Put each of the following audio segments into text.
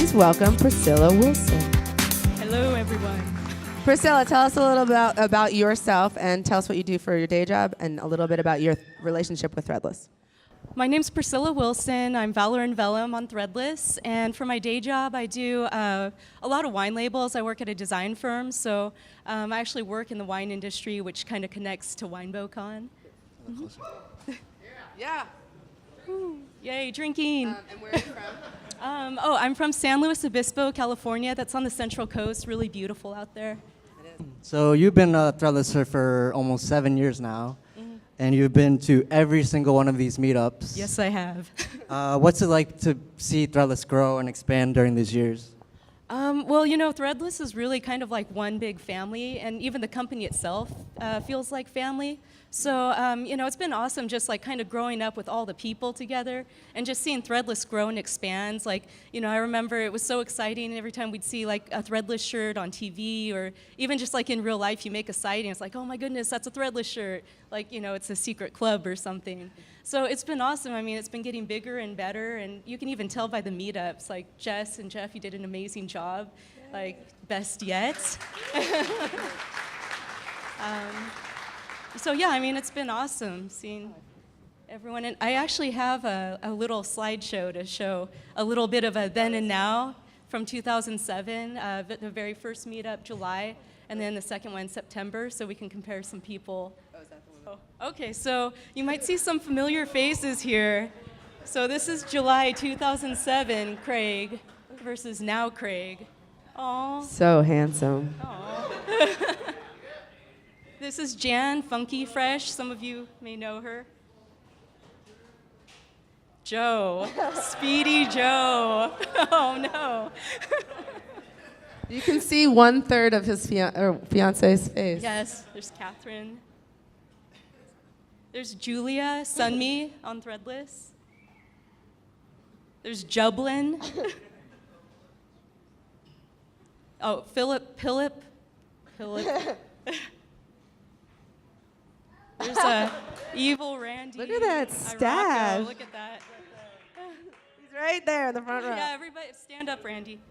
Please welcome Priscilla Wilson. Hello, everyone. Priscilla, tell us a little about yourself and tell us what you do for your day job and a little bit about your relationship with Threadless. My name's Priscilla Wilson. I'm Valor and Vellum on Threadless. And for my day job, I do a lot of wine labels. I work at a design firm, so I actually work in the wine industry, which kind of connects to WineBoCon. Yeah. Ooh, yay, drinking. And where are you from? I'm from San Luis Obispo, California. That's on the Central Coast. Really beautiful out there. So you've been a Threadlesser for almost 7 years now, and you've been to every single one of these meetups. Yes, I have. What's it like to see Threadless grow and expand during these years? Well, you know, Threadless is really kind of like one big family, and even the company itself feels like family. So, you know, it's been awesome just like kind of growing up with all the people together and just seeing Threadless grow and expand. Like, you know, I remember it was so exciting every time we'd see like a Threadless shirt on TV, or even just like in real life, you make a sighting, it's like, oh my goodness, that's a Threadless shirt. Like, you know, it's a secret club or something. So it's been awesome. I mean, it's been getting bigger and better, and you can even tell by the meetups. Like Jess and Jeff, you did an amazing job. Like, best yet. So yeah, I mean, it's been awesome seeing everyone. And I actually have a little slideshow to show a little bit of a then and now from 2007, the very first meetup, July, and then the second one, September, so we can compare some people. Oh, is that the one? Oh, okay, so you might see some familiar faces here. So this is July 2007, Craig, versus now Craig. Aww. So handsome. Aww. This is Jan, Funky Fresh. Some of you may know her. Joe, Speedy Joe. Oh no. You can see 1/3 of his fiance's face. Yes, there's Catherine. There's Julia, Sunmi on Threadless. There's Jublin. Oh, Philip. There's a evil Randy. Look at that stash. Look at that. He's right there in the front row. Yeah, everybody, stand up, Randy.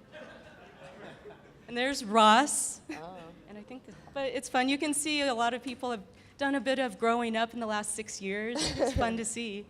And there's Ross. Oh. And I think, but it's fun. You can see a lot of people have done a bit of growing up in the last 6 years. It's fun to see.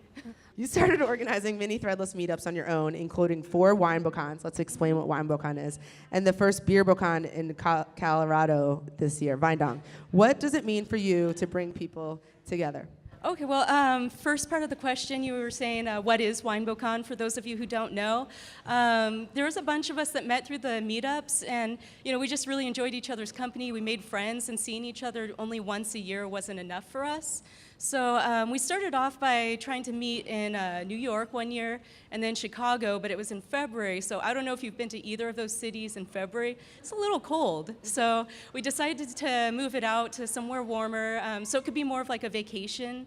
You started organizing mini Threadless meetups on your own, including 4 WineBoCons. Let's explain what WineBoCon is. And the first BeerBoCon in Colorado this year, Vindong. What does it mean for you to bring people together? Okay, well, first part of the question, you were saying, what is WineBoCon? For those of you who don't know, there was a bunch of us that met through the meetups, and you know, we just really enjoyed each other's company. We made friends, and seeing each other only once a year wasn't enough for us. So we started off by trying to meet in New York one year, and then Chicago, but it was in February. So I don't know if you've been to either of those cities in February. It's a little cold. So we decided to move it out to somewhere warmer, so it could be more of like a vacation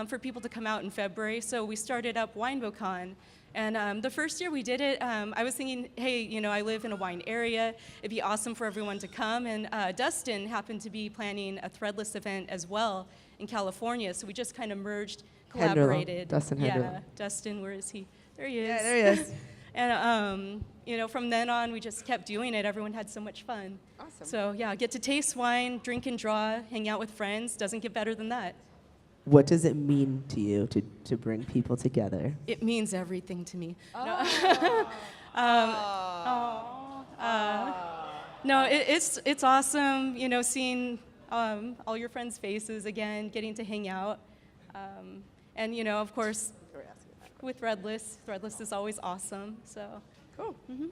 for people to come out in February. So we started up WineBoCon. And the first year we did it, I was thinking, hey, you know, I live in a wine area. It'd be awesome for everyone to come. And Dustin happened to be planning a Threadless event as well in California. So we just kind of merged, collaborated. Dustin Henderland. Yeah, Dustin, where is he? There he is. Yeah, there he is. And, you know, from then on, we just kept doing it. Everyone had so much fun. Awesome. So, yeah, get to taste wine, drink and draw, hang out with friends. Doesn't get better than that. What does it mean to you to bring people together? It means everything to me. Oh. No, it's awesome, you know, seeing all your friends' faces again, getting to hang out. And, you know, of course, with Threadless is always awesome, so. Cool. Mm-hmm.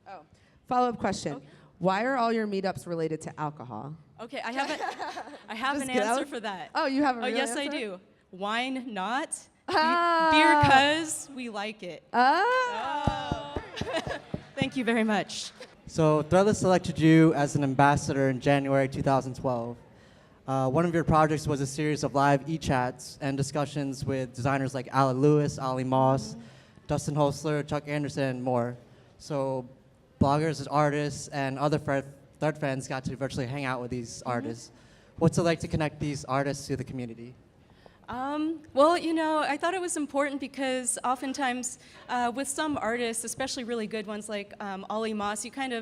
Oh, follow-up question. Okay. Why are all your meetups related to alcohol? Okay, I have an answer for that. Oh, you have a real yes, answer? I do. Wine not. Beer 'cause we like it. Oh. Thank you very much. So Threadless selected you as an ambassador in January 2012. One of your projects was a series of live e-chats and discussions with designers like Ala Lewis, Ali Moss, Dustin Hostler, Chuck Anderson, and more. So bloggers, artists, and other Thread fans got to virtually hang out with these artists. What's it like to connect these artists to the community? Well, you know, I thought it was important because oftentimes with some artists, especially really good ones like Ollie Moss, they kind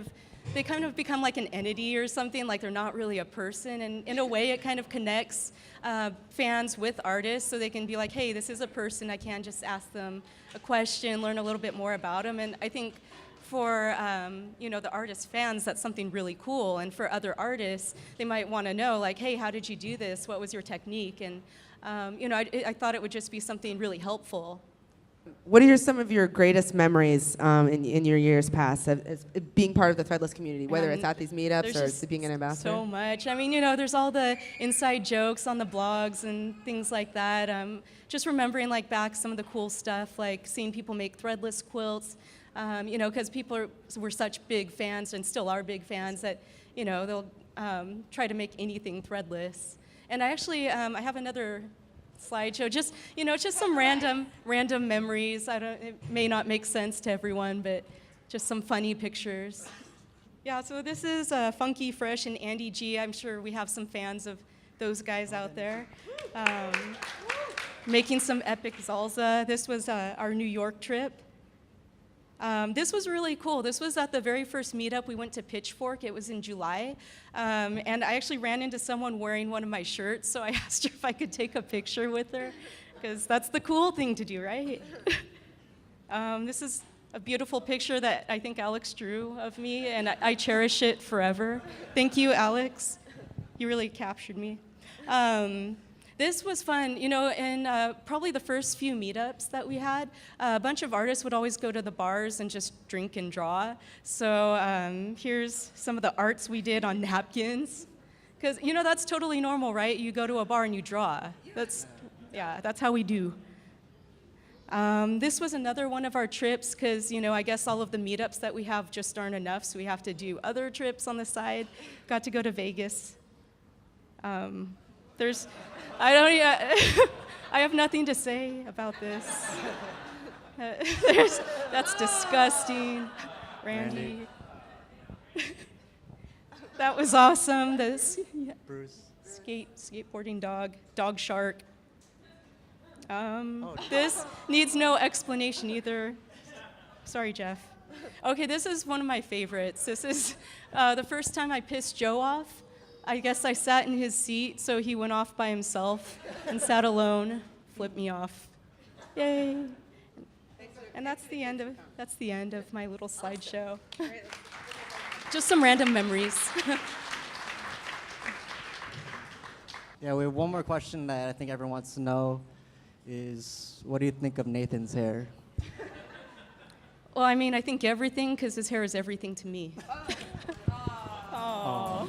of become like an entity or something, like they're not really a person. And in a way, it kind of connects fans with artists so they can be like, hey, this is a person. I can just ask them a question, learn a little bit more about them. And I think for you know, the artist fans, that's something really cool. And for other artists, they might want to know, like, hey, how did you do this? What was your technique? And you know, I thought it would just be something really helpful. What are some of your greatest memories in your years past as being part of the Threadless community, whether it's at these meetups or being an ambassador? So much. I mean, you know, there's all the inside jokes on the blogs and things like that. Just remembering like back some of the cool stuff, like seeing people make threadless quilts. You know, because were such big fans and still are big fans that, you know, they'll try to make anything threadless. And I actually, I have another slideshow. Just, you know, it's just some random memories. It may not make sense to everyone, but just some funny pictures. Yeah, so this is Funky Fresh and Andy G. I'm sure we have some fans of those guys out there. Making some epic salsa. This was our New York trip. This was really cool. This was at the very first meetup. We went to Pitchfork. It was in July. And I actually ran into someone wearing one of my shirts, so I asked her if I could take a picture with her, because that's the cool thing to do, right? This is a beautiful picture that I think Alex drew of me, and I cherish it forever. Thank you, Alex. You really captured me. This was fun. You know, in probably the first few meetups that we had, a bunch of artists would always go to the bars and just drink and draw. So here's some of the arts we did on napkins. Because, you know, that's totally normal, right? You go to a bar and you draw. That's how we do. This was another one of our trips because, you know, I guess all of the meetups that we have just aren't enough, so we have to do other trips on the side. Got to go to Vegas. I have nothing to say about this. That's disgusting, Randy. That was awesome. Bruce. Skateboarding dog shark. This needs no explanation either. Sorry, Jeff. Okay, this is one of my favorites. This is the first time I pissed Joe off. I guess I sat in his seat, so he went off by himself and sat alone, flipped me off. Yay! And that's the end of my little slideshow. Just some random memories. Yeah, we have one more question that I think everyone wants to know is, what do you think of Nathan's hair? Well, I mean, I think everything, because his hair is everything to me. Aww.